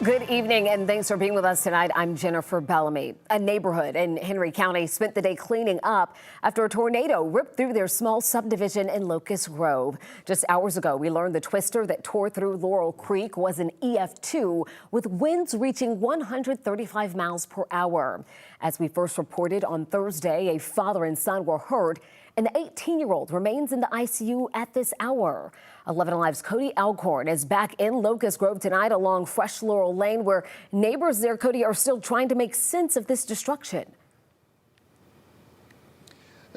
Good evening and thanks for being with us tonight. I'm Jennifer Bellamy. A neighborhood in Henry County spent the day cleaning up after a tornado ripped through their small subdivision in Locust Grove. Just hours ago, we learned the twister that tore through Laurel Creek was an EF-2 with winds reaching 135 miles per hour. As we first reported on Thursday, a father and son were hurt, and the 18-year-old remains in the ICU at this hour. 11 Alive's Cody Alcorn is back in Locust Grove tonight along Fresh Laurel Lane, where neighbors there, Cody, are still trying to make sense of this destruction.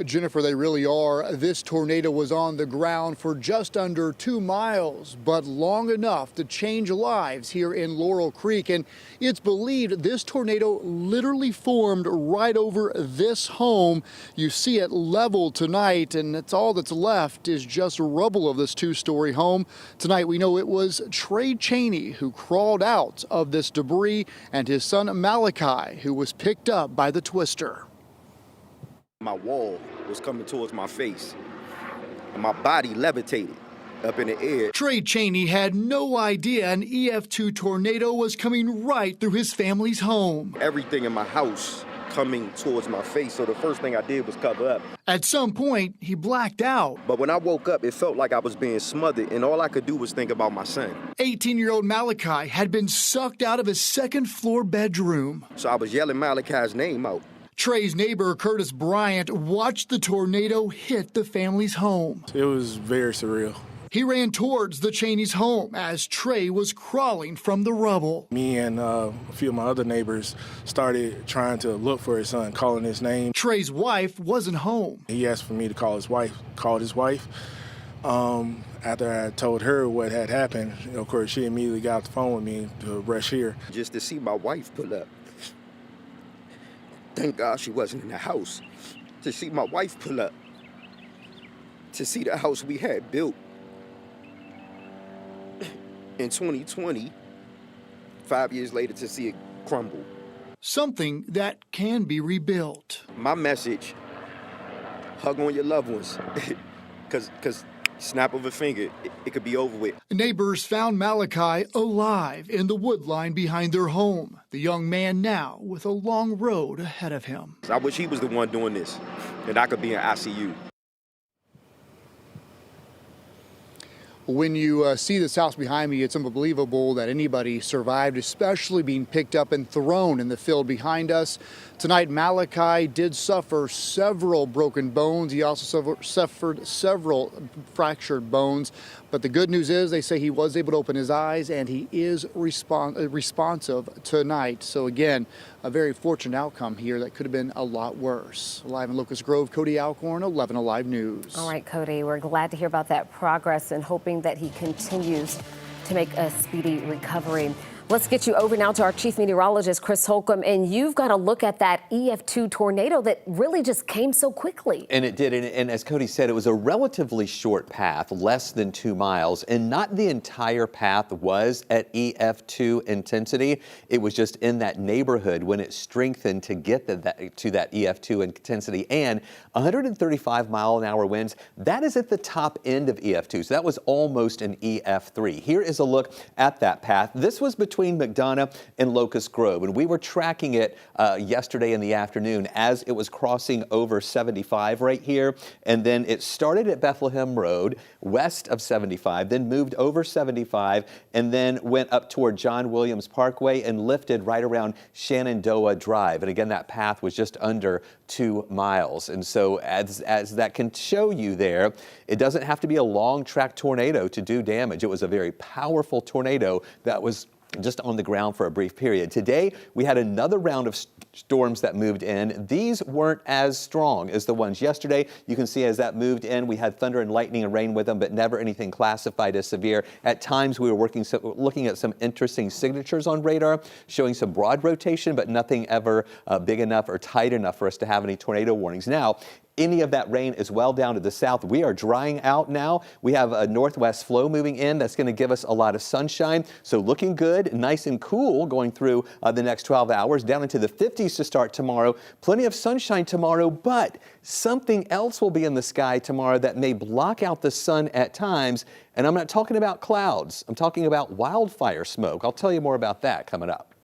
Jennifer, they really are. This tornado was on the ground for just under 2 miles, but long enough to change lives here in Laurel Creek. And it's believed this tornado literally formed right over this home. You see it level tonight, and that's all that's left is just rubble of this 2-story home. Tonight, we know it was Trey Cheney who crawled out of this debris, and his son Malachi, who was picked up by the twister. My wall was coming towards my face, and my body levitated up in the air. Trey Cheney had no idea an EF-2 tornado was coming right through his family's home. Everything in my house coming towards my face, so the first thing I did was cover up. At some point, he blacked out. But when I woke up, it felt like I was being smothered, and all I could do was think about my son. 18-year-old Malachi had been sucked out of his second-floor bedroom. So I was yelling Malachi's name out. Trey's neighbor, Curtis Bryant, watched the tornado hit the family's home. It was very surreal. He ran towards the Cheney's home as Trey was crawling from the rubble. Me and a few of my other neighbors started trying to look for his son, calling his name. Trey's wife wasn't home. He asked for me to call his wife, called his wife. After I told her what had happened, of course, she immediately got off the phone with me to rush here. Just to see my wife pull up. Thank God she wasn't in the house. To see my wife pull up. To see the house we had built in 2020, 5 years later, to see it crumble. Something that can be rebuilt. My message, hug on your loved ones. Because snap of a finger, it could be over with. Neighbors found Malachi alive in the wood line behind their home. The young man now with a long road ahead of him. I wish he was the one doing this, and I could be in ICU. When you see this house behind me, it's unbelievable that anybody survived, especially being picked up and thrown in the field behind us. Tonight, Malachi did suffer several broken bones. He also suffered several fractured bones. But the good news is they say he was able to open his eyes and he is responsive tonight. So again, a very fortunate outcome here that could have been a lot worse. Live in Locust Grove, Cody Alcorn, 11 Alive News. All right, Cody, we're glad to hear about that progress and hoping that he continues to make a speedy recovery. Let's get you over now to our chief meteorologist, Chris Holcomb, and you've got to look at that EF-2 tornado that really just came so quickly. And it did, and as Cody said, it was a relatively short path, less than 2 miles, and not the entire path was at EF-2 intensity. It was just in that neighborhood when it strengthened to get to that EF-2 intensity, and 135 mile an hour winds. That is at the top end of EF-2, so that was almost an EF-3. Here is a look at that path. This was between McDonough and Locust Grove, and we were tracking it yesterday in the afternoon as it was crossing over 75 right here, and then it started at Bethlehem Road west of 75, then moved over 75, and then went up toward John Williams Parkway and lifted right around Shenandoah Drive. And again, that path was just under 2 miles. And so as that can show you there, it doesn't have to be a long track tornado to do damage. It was a very powerful tornado that was just on the ground for a brief period. Today, we had another round of storms that moved in. These weren't as strong as the ones yesterday. You can see as that moved in, we had thunder and lightning and rain with them, but never anything classified as severe. At times, we were looking at some interesting signatures on radar, showing some broad rotation, but nothing ever big enough or tight enough for us to have any tornado warnings. Now, any of that rain as well down to the south. We are drying out now. We have a northwest flow moving in that's going to give us a lot of sunshine. So looking good, nice and cool going through the next 12 hours, down into the 50s to start tomorrow. Plenty of sunshine tomorrow, but something else will be in the sky tomorrow that may block out the sun at times. And I'm not talking about clouds. I'm talking about wildfire smoke. I'll tell you more about that coming up.